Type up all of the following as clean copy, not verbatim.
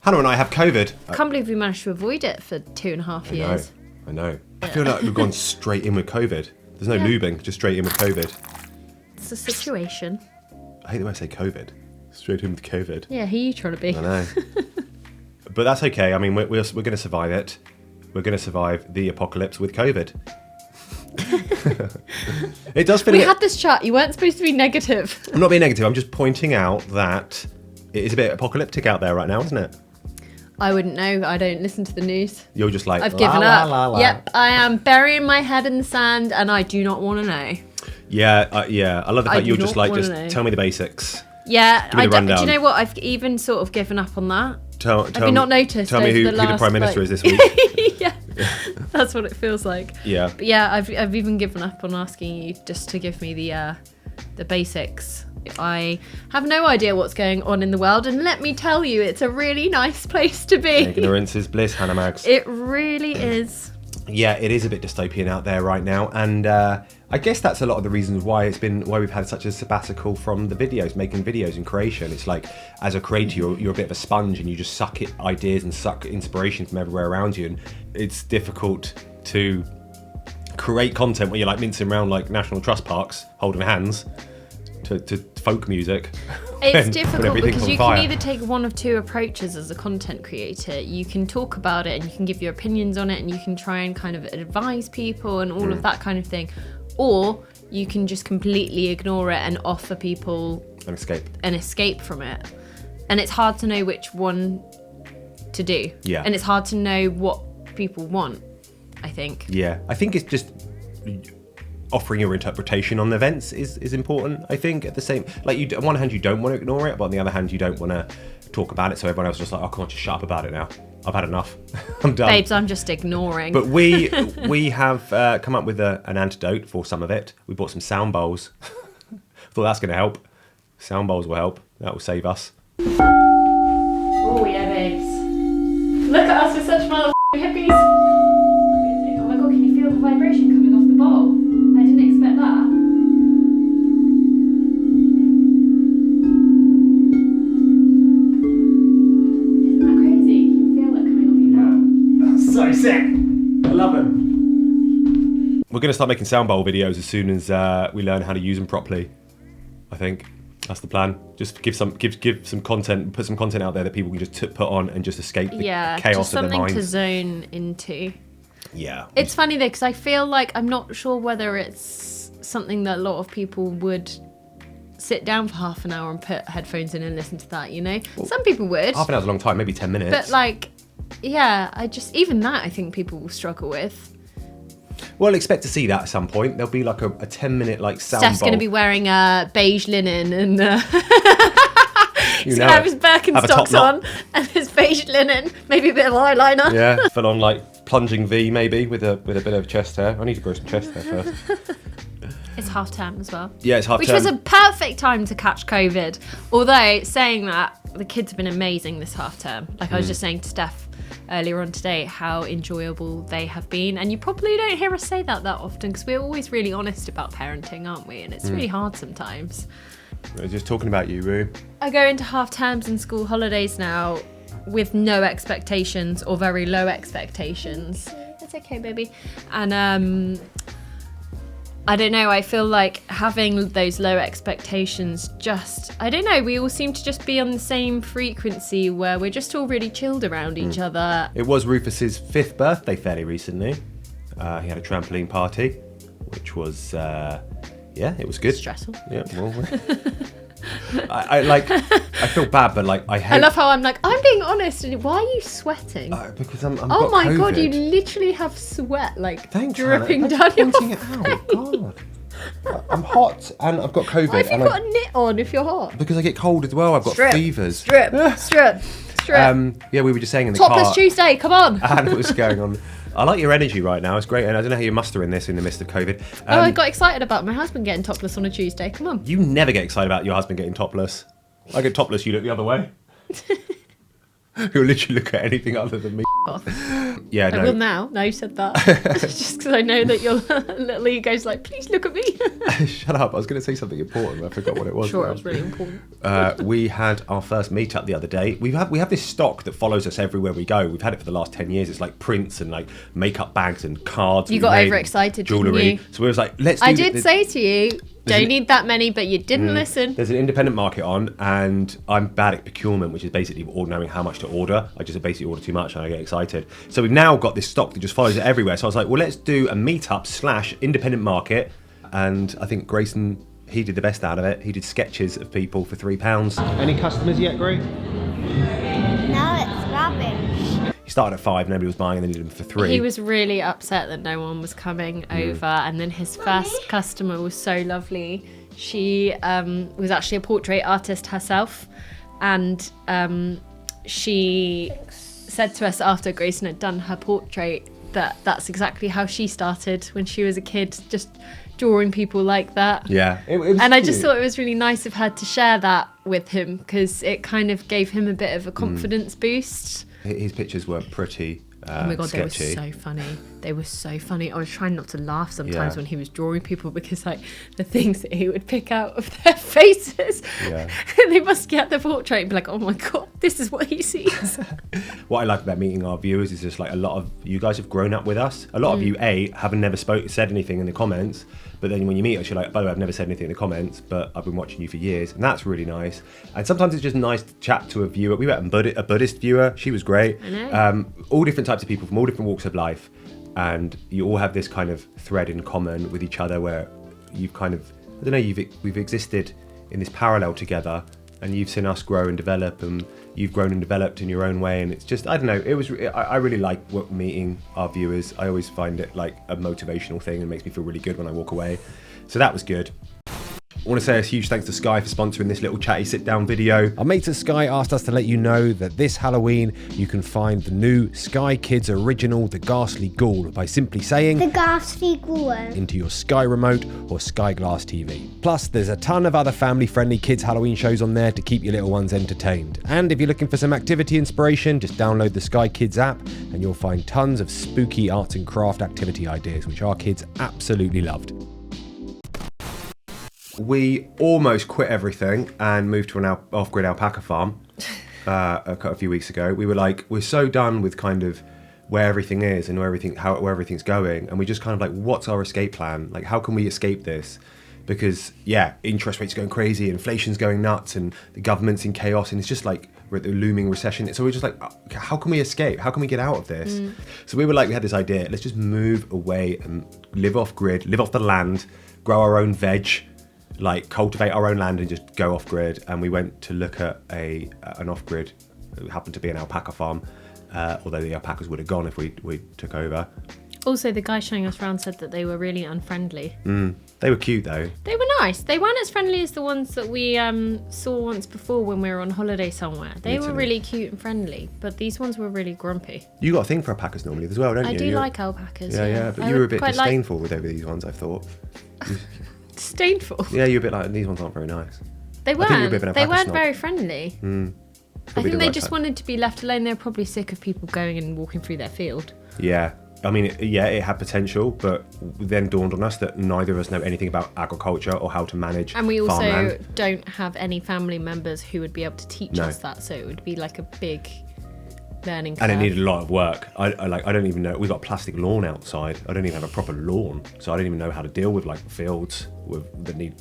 Hannah and I have COVID. I can't believe we managed to avoid it for 2.5 years. I know. I feel like we've gone straight in with COVID. There's no lubing, just straight in with COVID. It's a situation. I hate the way I say COVID. Straight in with COVID. Yeah, who are you trying to be? I know. But that's okay. I mean, we're going to survive it. We're going to survive the apocalypse with COVID. It does feel. We had this chat. You weren't supposed to be negative. I'm not being negative. I'm just pointing out that it is a bit apocalyptic out there right now, isn't it? I wouldn't know. I don't listen to the news. You're just like, I've given up. Yep, I am burying my head in the sand, and I do not want to know. Yeah. I love the fact you're just like, just tell me the basics. Yeah, Give me the rundown. Do you know what? I've even sort of given up on that. Have you not noticed? Tell me who the Prime Minister is this week. Yeah, that's what it feels like. Yeah. But yeah, I've even given up on asking you just to give me the basics. I have no idea what's going on in the world, and let me tell you, it's a really nice place to be. Ignorance is bliss, Hannah Mags. It really is. Yeah, it is a bit dystopian out there right now, and I guess that's a lot of the reasons why we've had such a sabbatical from the videos, making videos and creation. It's like, as a creator, you're a bit of a sponge, and you just suck ideas and suck inspiration from everywhere around you, and it's difficult to create content when you're like mincing around like National Trust parks, holding hands to folk music. It's difficult because you can either take one of two approaches as a content creator. You can talk about it and you can give your opinions on it, and you can try and kind of advise people and all of that kind of thing. Or you can just completely ignore it and offer people an escape from it. And it's hard to know which one to do. Yeah. And it's hard to know what people want, I think. Yeah. I think it's just offering your interpretation on events is important. I think at the same, like, on one hand you don't want to ignore it, but on the other hand you don't want to talk about it, so everyone else is just like, oh, come on, just shut up about it now. I've had enough. I'm done. Babes, I'm just ignoring. But we have come up with an antidote for some of it. We bought some sound bowls. Thought that's going to help. Sound bowls will help. That will save us. Oh yeah, babes. Look at us, we're such hippies. Oh my god, can you feel the vibration coming off the bowl? I didn't expect that. Isn't that crazy? You can feel it coming off your bowl. That's so sick. I love them. We're going to start making sound bowl videos as soon as we learn how to use them properly. I think that's the plan. Just give some content, put some content out there that people can just put on and just escape the chaos of their minds. Something to zone into. Yeah. It's funny though, because I feel like I'm not sure whether it's something that a lot of people would sit down for half an hour and put headphones in and listen to that, you know? Well, some people would. Half an hour's a long time, maybe 10 minutes. But like, yeah, even that I think people will struggle with. Well, expect to see that at some point. There'll be like a 10-minute like sound Stef's bowl. going to be wearing beige linen and he's going to have his Birkenstocks Birkenstocks on and his beige linen, maybe a bit of eyeliner. Yeah, full on like plunging V maybe with a bit of chest hair. I need to grow some chest hair first. It's half term as well. Yeah, it's half term. Which was a perfect time to catch COVID. Although, saying that, the kids have been amazing this half term. Like I was just saying to Steph earlier on today, how enjoyable they have been. And you probably don't hear us say that often, because we're always really honest about parenting, aren't we? And it's really hard sometimes. We're just talking about you, Roo. I go into half terms and school holidays now with no expectations or very low expectations. It's okay, baby. And I don't know, I feel like having those low expectations I don't know, we all seem to just be on the same frequency where we're just all really chilled around each other. It was Rufus's 5th birthday fairly recently. He had a trampoline party, which was, it was good. Stressful. Yeah, well, I feel bad, but like I love how I'm like, I'm being honest, and why are you sweating? Because I'm oh got my COVID. God, you literally have sweat Thanks, dripping Hannah. down your Pointing face. it out. God. I'm hot and I've got COVID. Why have you got a knit on if you're hot? Because I get cold as well. I've got fevers. Strip. Yeah, we were just saying in the Topless car. Tuesday, come on. And what's going on? I like your energy right now. It's great, and I don't know how you're mustering this in the midst of COVID. I got excited about my husband getting topless on a Tuesday. Come on. You never get excited about your husband getting topless. I get topless, you look the other way. You'll literally look at anything other than me. off. Yeah, I will now. Now you said that. Just because I know that your little ego's like, please look at me. Shut up. I was going to say something important. I forgot what it was. Sure, it was really important. We had our first meetup the other day. We have this stock that follows us everywhere we go. We've had it for the last 10 years. It's like prints and like makeup bags and cards. You got overexcited, jewellery. didn't you? So we was like, let's do I did say to you, don't need that many, but you didn't listen. There's an independent market on, and I'm bad at procurement, which is basically knowing how much to order. I just basically order too much and I get excited. So we've now got this stock that just follows it everywhere. So I was like, well, let's do a meetup / independent market. And I think Grayson, he did the best out of it. He did sketches of people for £3. Any customers yet, Gray? No, it's rubbish. He started at 5, nobody was buying, and then he did them for 3. He was really upset that no one was coming over, and then his first customer was so lovely. She was actually a portrait artist herself, and she said to us after Grayson had done her portrait that that's exactly how she started when she was a kid, just drawing people like that. Yeah, it was and I cute. just thought it was really nice of her to share that with him, because it kind of gave him a bit of a confidence boost. His pictures were pretty Oh my god, sketchy. they were so funny. They were so funny. I was trying not to laugh sometimes when he was drawing people, because like the things that he would pick out of their faces, they must get the portrait and be like, oh my god, this is what he sees. What I like about meeting our viewers is just like a lot of you guys have grown up with us. A lot of you haven't never said anything in the comments, but then when you meet us, you're like, by the way, I've never said anything in the comments, but I've been watching you for years, and that's really nice. And sometimes it's just nice to chat to a viewer. We met a Buddhist viewer. She was great. I know. All different types of people from all different walks of life, and you all have this kind of thread in common with each other, where you've kind of, I don't know, we've existed in this parallel together, and you've seen us grow and develop, and you've grown and developed in your own way, and it's just, I don't know, I really like meeting our viewers. I always find it like a motivational thing and makes me feel really good when I walk away. So that was good. I want to say a huge thanks to Sky for sponsoring this little chatty sit-down video. Our mates at Sky asked us to let you know that this Halloween you can find the new Sky Kids original, The Ghastly Ghoul, by simply saying The Ghastly Ghoul into your Sky Remote or Sky Glass TV. Plus, there's a ton of other family-friendly kids Halloween shows on there to keep your little ones entertained. And if you're looking for some activity inspiration, just download the Sky Kids app and you'll find tons of spooky arts and craft activity ideas, which our kids absolutely loved. We almost quit everything and moved to an off-grid alpaca farm a few weeks ago. We were like, we're so done with kind of where everything is and where everything's going, and we just kind of like, what's our escape plan? Like, how can we escape this? Because interest rates are going crazy, inflation's going nuts, and the government's in chaos, and it's just like we're at the looming recession. So we're just like, how can we escape? How can we get out of this? So we were like, we had this idea, let's just move away and live off grid, live off the land, grow our own veg, like cultivate our own land and just go off grid. And we went to look at an off grid. It happened to be an alpaca farm, although the alpacas would have gone if we took over. Also, the guy showing us around said that they were really unfriendly. They were cute though. They were nice. They weren't as friendly as the ones that we saw once before when we were on holiday somewhere. They were really cute and friendly, but these ones were really grumpy. You got a thing for alpacas normally as well, don't you? I do like alpacas. Yeah, but you were a bit disdainful with over these ones, I thought. Disdainful? Yeah, you're a bit like, these ones aren't very nice. They weren't. They weren't very friendly. I think they just wanted to be left alone. They're probably sick of people going and walking through their field. Yeah. I mean, it had potential, but then dawned on us that neither of us know anything about agriculture or how to manage And we also farmland. don't have any family members who would be able to teach us that, so it would be like a big learning curve. And it needed a lot of work. I don't even know. We've got a plastic lawn outside. I don't even have a proper lawn, so I don't even know how to deal with like fields that need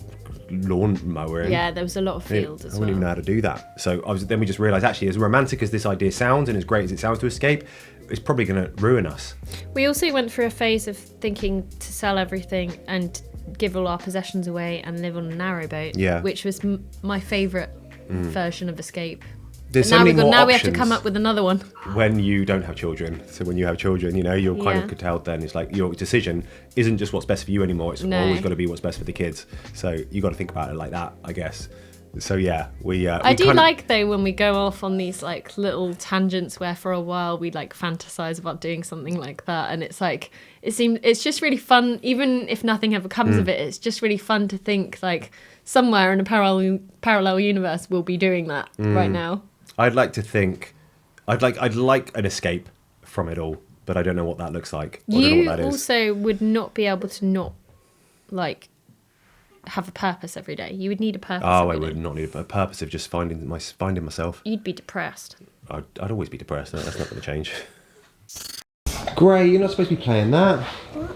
lawn mowing. Yeah, there was a lot of fields as I well. wouldn't even know how to do that. So then we just realised, actually, as romantic as this idea sounds and as great as it sounds to escape, it's probably going to ruin us. We also went through a phase of thinking to sell everything and give all our possessions away and live on a narrowboat, which was my favourite version of escape. There's but so many more now we have options to come up with another one. When you don't have children. So when you have children, you're kind of curtailed then. It's like your decision isn't just what's best for you anymore. It's always got to be what's best for the kids. So you got to think about it like that, I guess. So I do like though when we go off on these like little tangents where for a while we like fantasize about doing something like that, and it's like it's just really fun. Even if nothing ever comes of it, it's just really fun to think like somewhere in a parallel universe we'll be doing that right now. I'd like to think I'd like an escape from it all, but I don't know what that looks like. I don't know You what that is. also would not be able to not like have a purpose every day. You would need a purpose. Oh, I every would day. not need a purpose of just finding myself. You'd be depressed. I'd always be depressed. That's not going to change. Gray, you're not supposed to be playing that.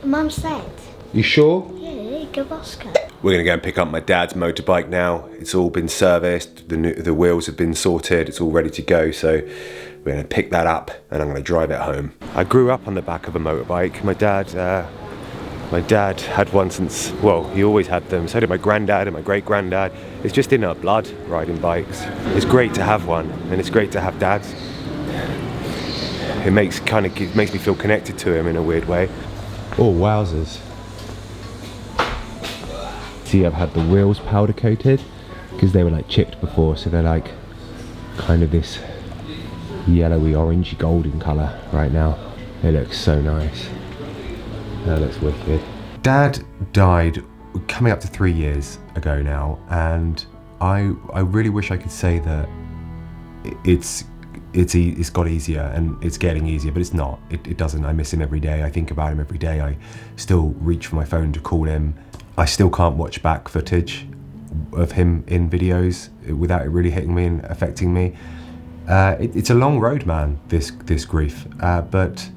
Mum said. You sure? Yeah, go Oscar. We're going to go and pick up my dad's motorbike now. It's all been serviced. The wheels have been sorted. It's all ready to go. So we're going to pick that up and I'm going to drive it home. I grew up on the back of a motorbike. My dad had one since, well, he always had them. So did my granddad and my great granddad. It's just in our blood, riding bikes. It's great to have one, and it's great to have dads. It makes me feel connected to him in a weird way. Oh, wowzers. See, I've had the wheels powder coated because they were like chipped before, so they're like kind of this yellowy, orangey, golden colour right now. It looks so nice. That looks wicked. Dad died coming up to 3 years ago now, and I really wish I could say that it's got easier and it's getting easier, but it's not. It doesn't. I miss him every day. I think about him every day. I still reach for my phone to call him. I still can't watch back footage of him in videos without it really hitting me and affecting me. It's a long road, man, this grief, but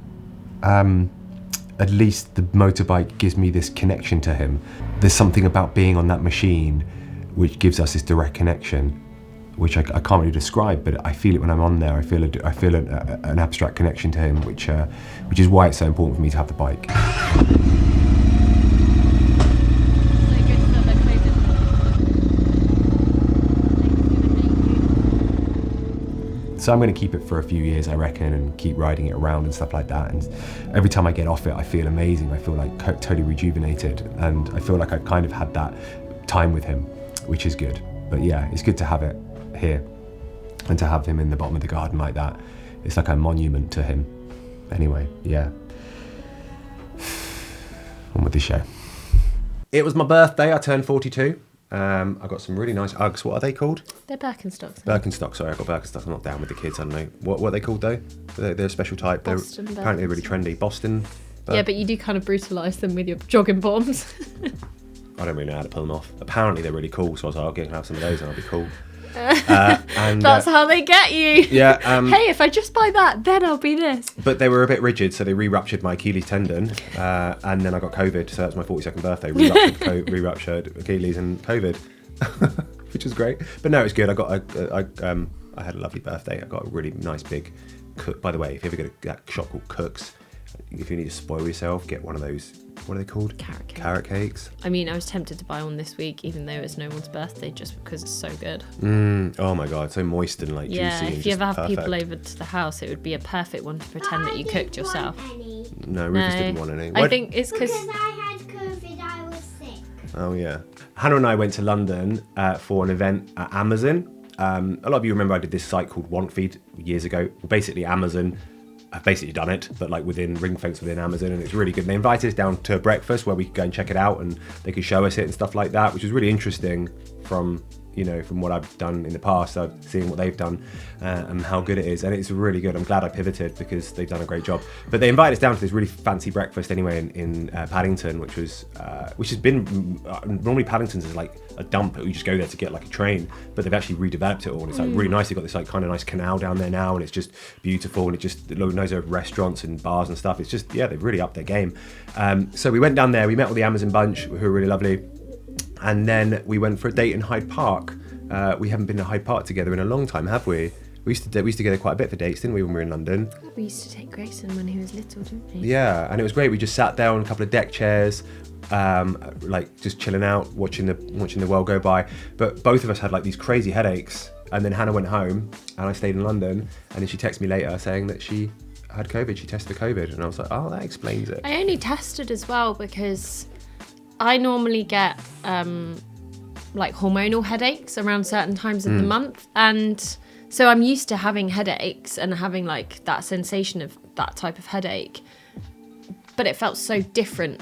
at least the motorbike gives me this connection to him. There's something about being on that machine which gives us this direct connection, which I can't really describe, but I feel it when I'm on there. I feel an abstract connection to him, which is why it's so important for me to have the bike. So I'm going to keep it for a few years, I reckon, and keep riding it around and stuff like that. And every time I get off it, I feel amazing. I feel like totally rejuvenated, and I feel like I've kind of had that time with him, which is good. But yeah, it's good to have it here and to have him in the bottom of the garden like that. It's like a monument to him. Anyway, yeah. On with the show. It was my birthday. I turned 42. I got some really nice Uggs. What are they called? They're Birkenstocks. Birkenstocks, sorry, I got Birkenstocks. I'm not down with the kids, I don't know. What are they called though? They're a special type. Boston They're apparently really trendy. Boston. Yeah, but you do kind of brutalise them with your jogging bombs. I don't really know how to pull them off. Apparently they're really cool, so I was like, I'll get and have some of those and I'll be cool. And That's how they get you. Yeah. Hey, if I just buy that, then I'll be this. But they were a bit rigid, so they re-ruptured my Achilles tendon, and then I got COVID, so that was my 42nd birthday. Re-ruptured Achilles and COVID, which was great. But no, it was good. I had a lovely birthday. I got a really nice big cook. By the way, if you ever go to that shop called Cook's, if you need to spoil yourself, get one of those. What are they called? Carrot cakes. I mean, I was tempted to buy one this week, even though it's no one's birthday, just because it's so good. Oh my god, so moist and like juicy. Yeah, and if you just ever have perfect. people over to the house, it would be a perfect one to pretend that you cooked yourself. No, Rufus didn't want any. I think it's because I had COVID, I was sick. Oh yeah. Hannah and I went to London for an event at Amazon. A lot of you remember I did this site called WantFeed years ago. Well, basically Amazon. I've basically done it, but like ring fence within Amazon, and it's really good. And they invited us down to a breakfast where we could go and check it out, and they could show us it and stuff like that, which was really interesting from what I've done in the past, seeing what they've done and how good it is. And it's really good. I'm glad I pivoted because they've done a great job. But they invited us down to this really fancy breakfast anyway in Paddington, which has been, normally Paddington's is like a dump. You just go there to get like a train, but they've actually redeveloped it all. And it's like really nice. They've got this like kind of nice canal down there now, and it's just beautiful. And it just loads of restaurants and bars and stuff. It's just, yeah, they've really upped their game. So we went down there, we met all the Amazon bunch who were really lovely. And then we went for a date in Hyde Park. We haven't been to Hyde Park together in a long time, have we? We used to get there quite a bit for dates, didn't we, when we were in London? we used to take Grayson when he was little, didn't we? Yeah, and it was great. We just sat there on a couple of deck chairs, like just chilling out, watching the world go by. But both of us had like these crazy headaches. And then Hannah went home, and I stayed in London. And then she texted me later saying that she had COVID. She tested for COVID, and I was like, oh, that explains it. I only tested as well because I normally get like hormonal headaches around certain times of the month, and so I'm used to having headaches and having like that sensation of that type of headache, but it felt so different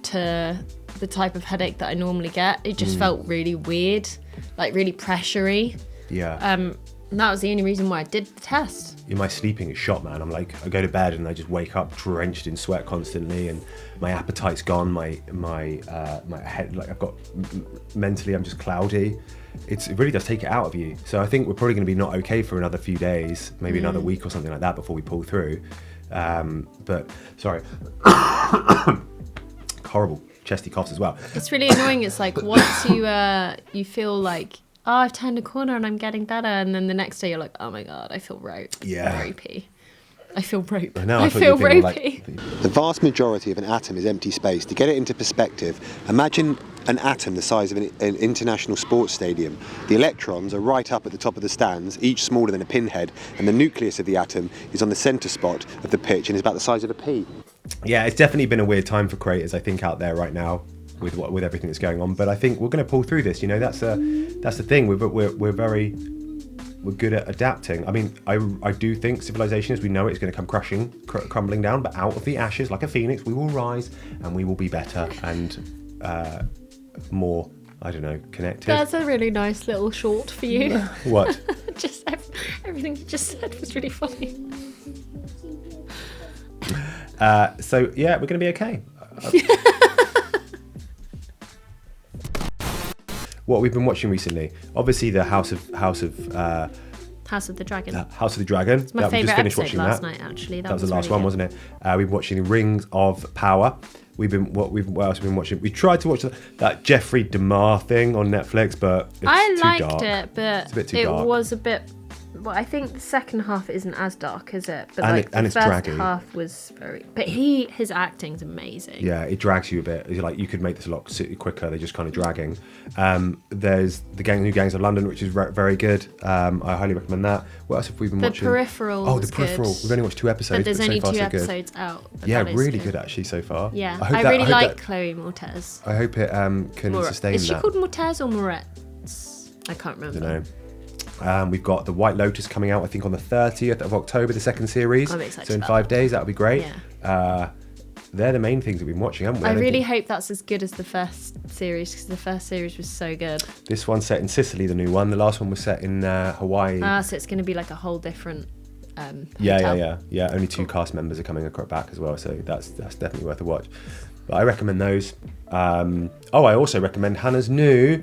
to the type of headache that I normally get. It just felt really weird, like really pressury. Yeah. And that was the only reason why I did the test. My sleeping is shot, man. I'm like, I go to bed and I just wake up drenched in sweat constantly, and my appetite's gone. My head, like I've got mentally, I'm just cloudy. It really does take it out of you. So I think we're probably going to be not okay for another few days, maybe another week or something like that before we pull through. But sorry, horrible chesty coughs as well. It's really annoying. It's like once you feel like, oh, I've turned a corner and I'm getting better, and then the next day you're like, oh my god, I feel ropey. I feel rope. I feel ropey. Like... The vast majority of an atom is empty space. To get it into perspective, imagine an atom the size of an international sports stadium. The electrons are right up at the top of the stands, each smaller than a pinhead, and the nucleus of the atom is on the centre spot of the pitch and is about the size of a pea. Yeah, it's definitely been a weird time for creators, I think, out there right now with everything that's going on. But I think we're going to pull through this. You know, that's the thing. We're good at adapting. I mean, I do think civilization as we know it is going to come crumbling down, but out of the ashes, like a phoenix, we will rise and we will be better and more, I don't know, connected. That's a really nice little short for you. What? Just everything you just said was really funny. So yeah, we're going to be okay. What we've been watching recently, obviously the House of the Dragon. House of the Dragon. It's my favourite episode last night, actually. That was the last really one, good. wasn't it? We've been watching Rings of Power. What else have we been watching? We tried to watch that Jeffrey Dahmer thing on Netflix, but it's too liked dark. It, but it's a bit too dark. It was a bit. Well, I think the second half isn't as dark, is it? But and the it's first draggy. half was very. But his acting's amazing. Yeah, it drags you a bit. It's like you could make this a lot quicker. They're just kind of dragging. There's the New Gangs of London, which is very good. I highly recommend that. What else have we been watching? The Peripheral. Oh, The Peripheral. We've only watched 2 episodes, but there's only so far, 2 so good. episodes out. Yeah, really good actually so far. Yeah, I really like Chloe Moretz. I hope it can sustain that. Is she called Moretz or Moretz? I can't remember. I don't know. We've got The White Lotus coming out, I think, on the 30th of October, the second series. I'm excited. So in 5 days, that'll be great. Yeah. They're the main things that we've been watching, haven't we? I really hope that's as good as the first series, because the first series was so good. This one's set in Sicily, the new one. The last one was set in Hawaii. So it's going to be like a whole different Yeah. Only 2 cast members are coming back as well, so that's definitely worth a watch. But I recommend those. I also recommend Hannah's new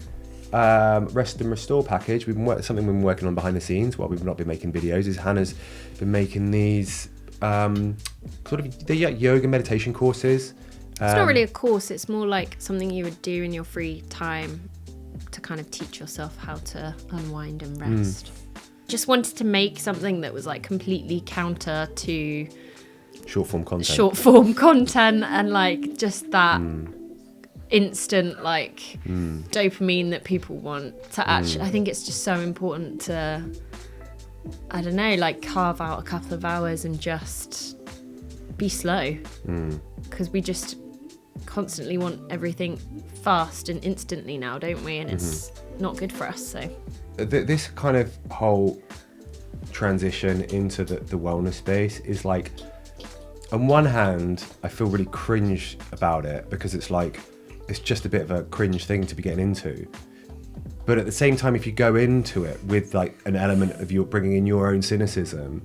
Rest and Restore package. Something we've been working on behind the scenes while we've not been making videos is Hannah's been making these sort of yoga meditation courses. It's not really a course, it's more like something you would do in your free time to kind of teach yourself how to unwind and rest. Just wanted to make something that was like completely counter to short form content and like just that instant like dopamine that people want to actually. I think it's just so important to, I don't know, like carve out a couple of hours and just be slow, because we just constantly want everything fast and instantly now, don't we? And it's not good for us. So this kind of whole transition into the wellness space is like, on one hand, I feel really cringe about it because it's like, it's just a bit of a cringe thing to be getting into. But at the same time, if you go into it with like an element of you bringing in your own cynicism,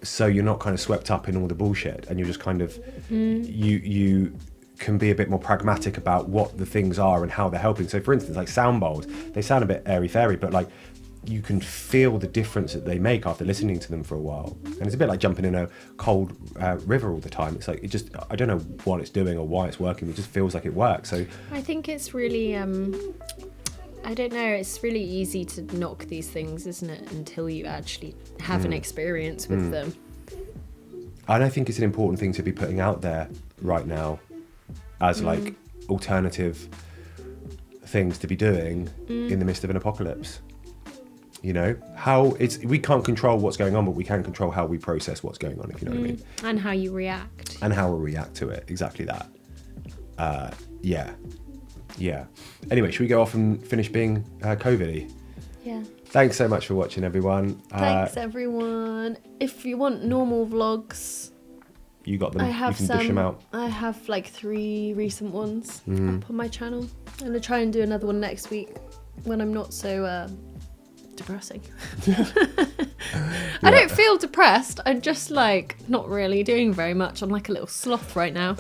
so you're not kind of swept up in all the bullshit, and you're just kind of, you can be a bit more pragmatic about what the things are and how they're helping. So for instance, like sound bowls, they sound a bit airy-fairy, but like you can feel the difference that they make after listening to them for a while. And it's a bit like jumping in a cold river all the time. It's like, I don't know what it's doing or why it's working. It just feels like it works. So I think it's really, I don't know, it's really easy to knock these things, isn't it? Until you actually have an experience with them. And I think it's an important thing to be putting out there right now as like alternative things to be doing in the midst of an apocalypse. You know, we can't control what's going on, but we can control how we process what's going on, if you know what I mean. And how you react. And how we react to it, exactly that. Yeah. Anyway, should we go off and finish being COVID-y? Yeah. Thanks so much for watching, everyone. Thanks, everyone. If you want normal vlogs, you got them. I have you can dish them out. I have like 3 recent ones up on my channel. I'm going to try and do another one next week when I'm not so depressing. I don't feel depressed. I'm just like not really doing very much. I'm like a little sloth right now.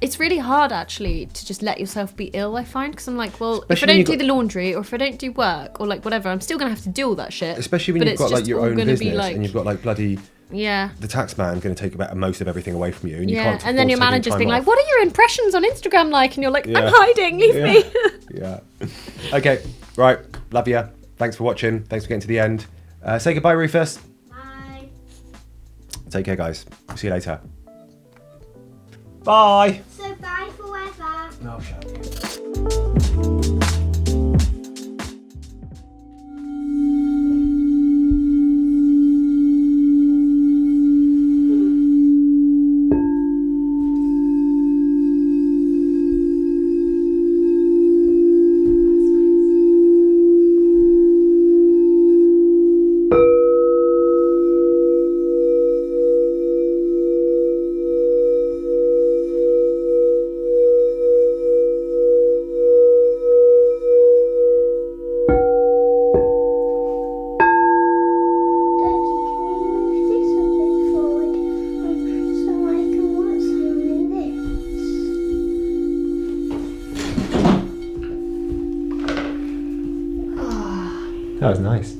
It's really hard actually to just let yourself be ill, I find, because I'm like, well, if I don't do the laundry or if I don't do work or like whatever, I'm still gonna have to do all that shit. Especially when But you've it's got like just your all own gonna be, business like- and you've got like bloody Yeah. the tax man going to take about most of everything away from you, and you Yeah, can't. and then your afford taking manager's time being like, off. "What are your impressions on Instagram like?" And you're like, Yeah. "I'm hiding, leave me." Yeah. Okay. Right. Love you. Thanks for watching. Thanks for getting to the end. Say goodbye, Rufus. Bye. Take care, guys. See you later. Bye. So bye forever. Oh, shut up. Daddy, can you move this a bit forward so I can watch some of this? That was nice.